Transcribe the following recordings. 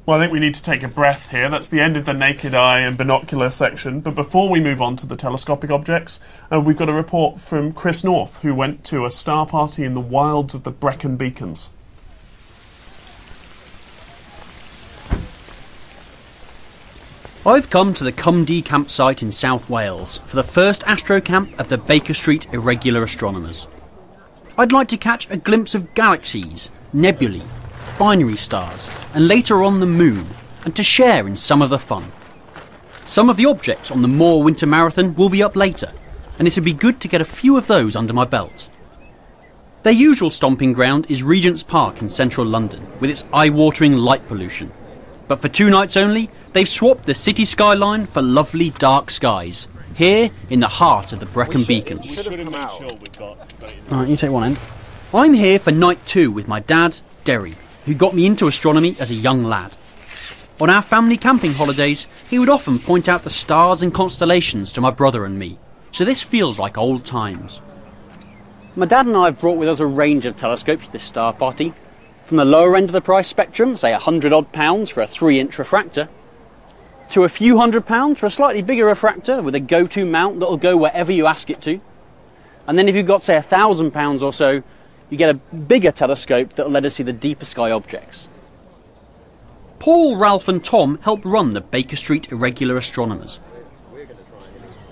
Well, I think we need to take a breath here. That's the end of the naked eye and binocular section. But before we move on to the telescopic objects, we've got a report from Chris North, who went to a star party in the wilds of the Brecon Beacons. I've come to the Cumdee campsite in South Wales for the first astro camp of the Baker Street Irregular Astronomers. I'd like to catch a glimpse of galaxies, nebulae, binary stars, and later on the moon, and to share in some of the fun. Some of the objects on the Moor Winter Marathon will be up later, and it'd be good to get a few of those under my belt. Their usual stomping ground is Regent's Park in central London, with its eye-watering light pollution. But for 2 nights only, they've swapped the city skyline for lovely dark skies, here in the heart of the Brecon Beacons. Right, you take one end. I'm here for night 2 with my dad, Derry, who got me into astronomy as a young lad. On our family camping holidays, he would often point out the stars and constellations to my brother and me, so this feels like old times. My dad and I have brought with us a range of telescopes to this star party, from the lower end of the price spectrum, say £100 for a 3-inch refractor, to a few £100 for a slightly bigger refractor with a go-to mount that'll go wherever you ask it to. And then if you've got, say, £1,000 or so, you get a bigger telescope that'll let us see the deeper sky objects. Paul, Ralph and Tom help run the Baker Street Irregular Astronomers.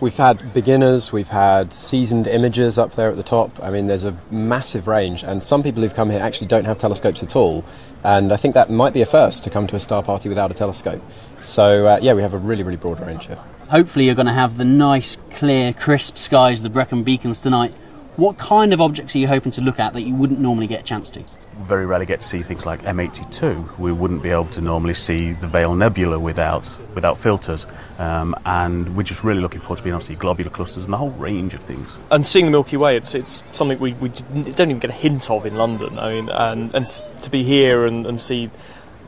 We've had beginners, we've had seasoned imagers up there at the top. I mean, there's a massive range, and some people who've come here actually don't have telescopes at all, and I think that might be a first to come to a star party without a telescope. So, yeah, we have a really, really broad range here. Hopefully you're going to have the nice, clear, crisp skies of the Brecon Beacons tonight. What kind of objects are you hoping to look at that you wouldn't normally get a chance to? Very rarely get to see things like M82. We wouldn't be able to normally see the Vale Nebula without filters, and we're just really looking forward to being able to see globular clusters and the whole range of things. And seeing the Milky Way, it's something we don't even get a hint of in London. I mean, and to be here and see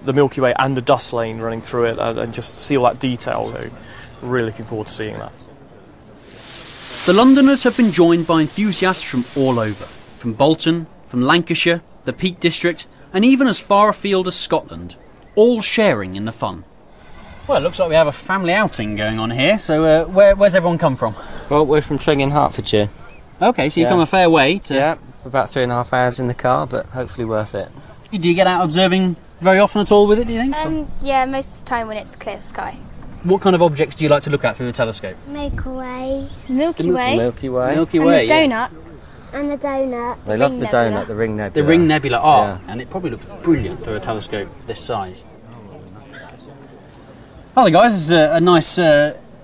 the Milky Way and the dust lane running through it, and just see all that detail. So, really looking forward to seeing that. The Londoners have been joined by enthusiasts from all over, from Bolton, from Lancashire, the Peak District, and even as far afield as Scotland, all sharing in the fun. Well, it looks like we have a family outing going on here, so where's everyone come from? Well, we're from Tring in Hertfordshire. OK, so you've come a fair way to... Yeah, about 3.5 hours in the car, but hopefully worth it. Do you get out observing very often at all with it, do you think? Yeah, most of the time when it's clear sky. What kind of objects do you like to look at through the telescope? Milky Way. Milky Way. Milky Way. Milky Way, and the donut. And the donut. They love the donut, the ring nebula. The ring nebula, and it probably looks brilliant through a telescope this size. Hello guys, this is a nice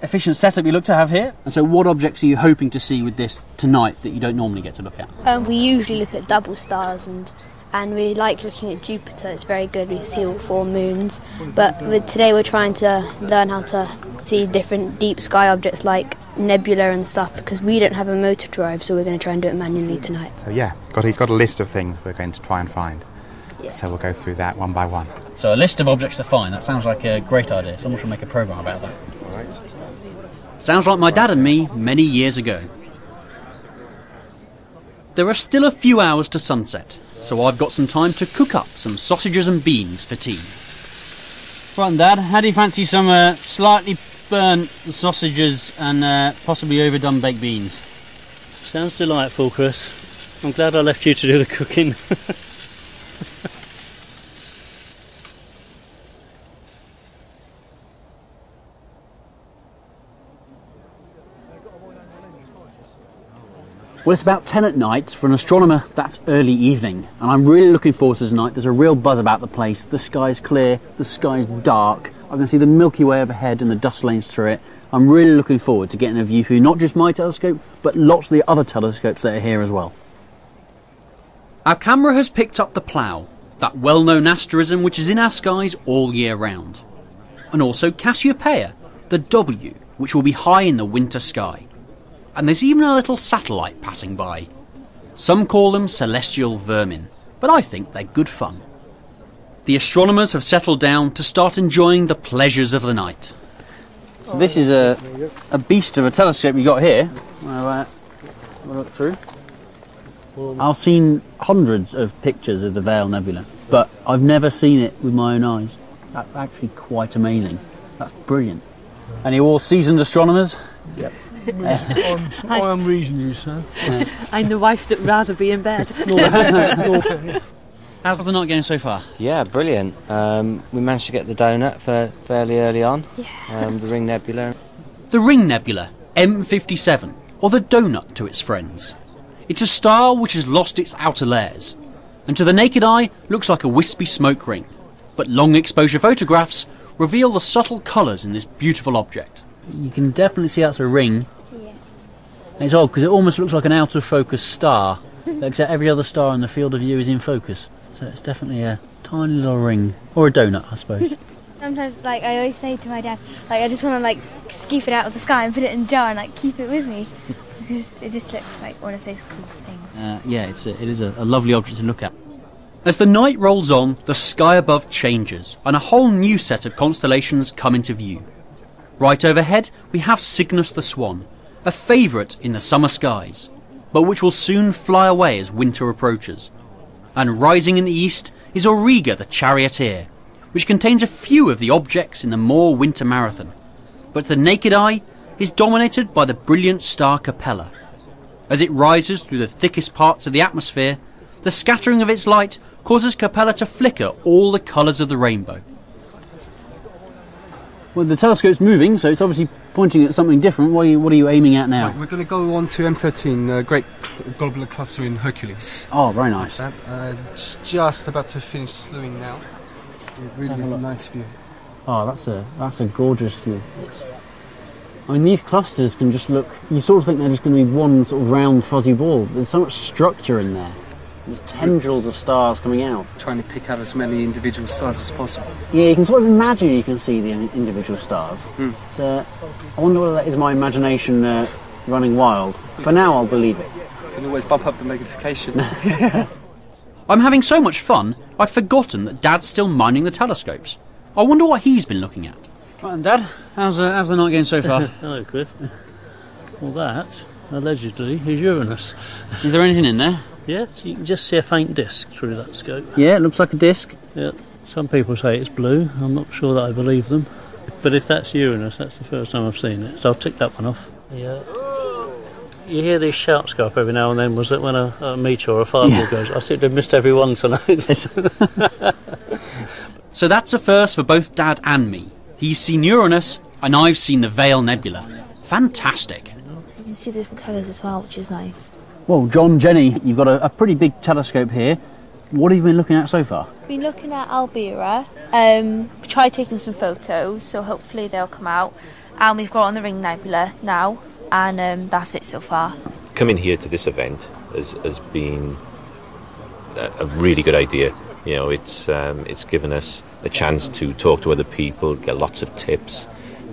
efficient setup you look to have here. And so what objects are you hoping to see with this tonight that you don't normally get to look at? We usually look at double stars and we like looking at Jupiter. It's very good, we see all 4 moons. But today we're trying to learn how to see different deep sky objects like nebula and stuff, because we don't have a motor drive, so we're going to try and do it manually tonight. So yeah, he's got a list of things we're going to try and find. Yeah. So we'll go through that one by one. So a list of objects to find, that sounds like a great idea. Someone should make a programme about that. All right. Sounds like my dad and me many years ago. There are still a few hours to sunset, so I've got some time to cook up some sausages and beans for tea. Right, Dad, how do you fancy some slightly burnt sausages and possibly overdone baked beans? Sounds delightful, Chris. I'm glad I left you to do the cooking. Well, it's about 10 at night. For an astronomer, that's early evening. And I'm really looking forward to tonight. There's a real buzz about the place. The sky's clear, the sky's dark. I can see the Milky Way overhead and the dust lanes through it. I'm really looking forward to getting a view through not just my telescope, but lots of the other telescopes that are here as well. Our camera has picked up the Plough, that well-known asterism which is in our skies all year round. And also Cassiopeia, the W, which will be high in the winter sky. And there's even a little satellite passing by. Some call them celestial vermin, but I think they're good fun. The astronomers have settled down to start enjoying the pleasures of the night. So this is a beast of a telescope you got here. I'll look through. I've seen hundreds of pictures of the Vale Nebula, but I've never seen it with my own eyes. That's actually quite amazing. That's brilliant. Any more seasoned astronomers? Yep. I am reasonably so. I'm the wife that'd rather be in bed. How's the night going so far? Yeah, brilliant. We managed to get the donut fairly early on. Yeah. The Ring Nebula. The Ring Nebula, M57, or the Donut to its friends. It's a star which has lost its outer layers, and to the naked eye looks like a wispy smoke ring. But long exposure photographs reveal the subtle colours in this beautiful object. You can definitely see that's a ring. Yeah. It's odd because it almost looks like an out of focus star, except every other star in the field of view is in focus. So it's definitely a tiny little ring, or a donut, I suppose. Sometimes, like, I always say to my dad, like, I just want to, like, scoop it out of the sky and put it in a jar and, like, keep it with me. Because it just looks like one of those cool things. Yeah, it is a lovely object to look at. As the night rolls on, the sky above changes, and a whole new set of constellations come into view. Right overhead, we have Cygnus the Swan, a favourite in the summer skies, but which will soon fly away as winter approaches. And rising in the east is Auriga the Charioteer, which contains a few of the objects in the Moor Winter Marathon, but the naked eye is dominated by the brilliant star Capella. As it rises through the thickest parts of the atmosphere, the scattering of its light causes Capella to flicker all the colours of the rainbow. Well, the telescope's moving, so it's obviously pointing at something different. What are you aiming at now? Right, we're going to go on to M13, Great Globular Cluster in Hercules. Oh, very nice. Just about to finish slewing now. It really is a nice view. Oh, that's a gorgeous view. I mean, these clusters can just look... You sort of think they're just going to be one sort of round fuzzy ball. There's so much structure in there. There's tendrils of stars coming out. Trying to pick out as many individual stars as possible. Yeah, you can sort of imagine you can see the individual stars. So I wonder whether that is my imagination running wild. For now, I'll believe it. You can always bump up the magnification. I'm having so much fun, I've forgotten that Dad's still minding the telescopes. I wonder what he's been looking at. Right, and Dad, how's the night going so far? Hello, Chris. Well, that, allegedly, is Uranus. Is there anything in there? Yes, you can just see a faint disc through that scope. Yeah, it looks like a disc. Yeah, some people say it's blue. I'm not sure that I believe them. But if that's Uranus, that's the first time I've seen it. So I'll tick that one off. Yeah. You hear these shouts go up every now and then. Was it when a meteor or a fireball goes? I seem to have missed every one tonight. So that's a first for both Dad and me. He's seen Uranus, and I've seen the Veil Nebula. Fantastic. You can see the different colours as well, which is nice. Well, John, Jenny, you've got a pretty big telescope here. What have you been looking at so far? Been looking at Albira. Tried taking some photos, so hopefully they'll come out. And we've got on the Ring Nebula now, and that's it so far. Coming here to this event has been a really good idea. You know, it's given us a chance to talk to other people, get lots of tips,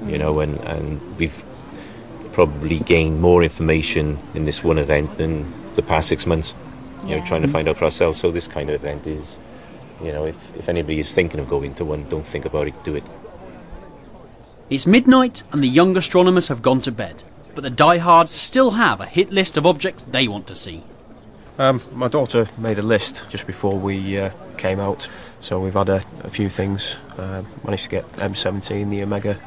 you know, and we've probably gained more information in this one event than the past 6 months, you know, trying to find out for ourselves. So this kind of event is, you know, if anybody is thinking of going to one, don't think about it, do it. It's midnight and the young astronomers have gone to bed, but the diehards still have a hit list of objects they want to see. My daughter made a list just before we came out, so we've had a few things. Managed to get M17, the Omega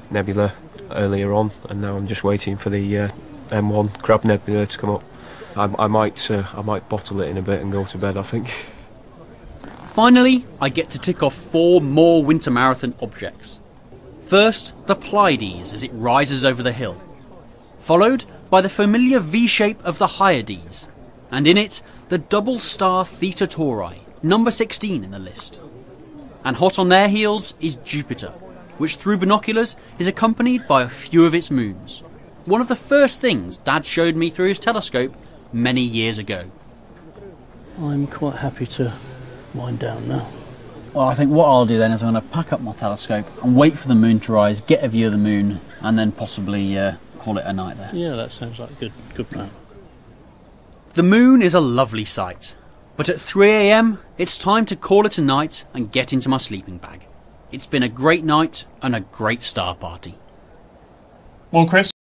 Nebula, earlier on, and now I'm just waiting for the M1 Crab Nebula to come up. I might bottle it in a bit and go to bed, I think. Finally, I get to tick off 4 more Winter Marathon objects. First, the Pleiades as it rises over the hill, followed by the familiar V-shape of the Hyades, and in it, the double star Theta Tauri, number 16 in the list. And hot on their heels is Jupiter, which through binoculars is accompanied by a few of its moons. One of the first things Dad showed me through his telescope many years ago. I'm quite happy to wind down now. Well, I think what I'll do then is I'm going to pack up my telescope and wait for the moon to rise, get a view of the moon, and then possibly call it a night there. Yeah, that sounds like a good plan. The moon is a lovely sight, but at 3 a.m. it's time to call it a night and get into my sleeping bag. It's been a great night and a great star party. Well, Chris,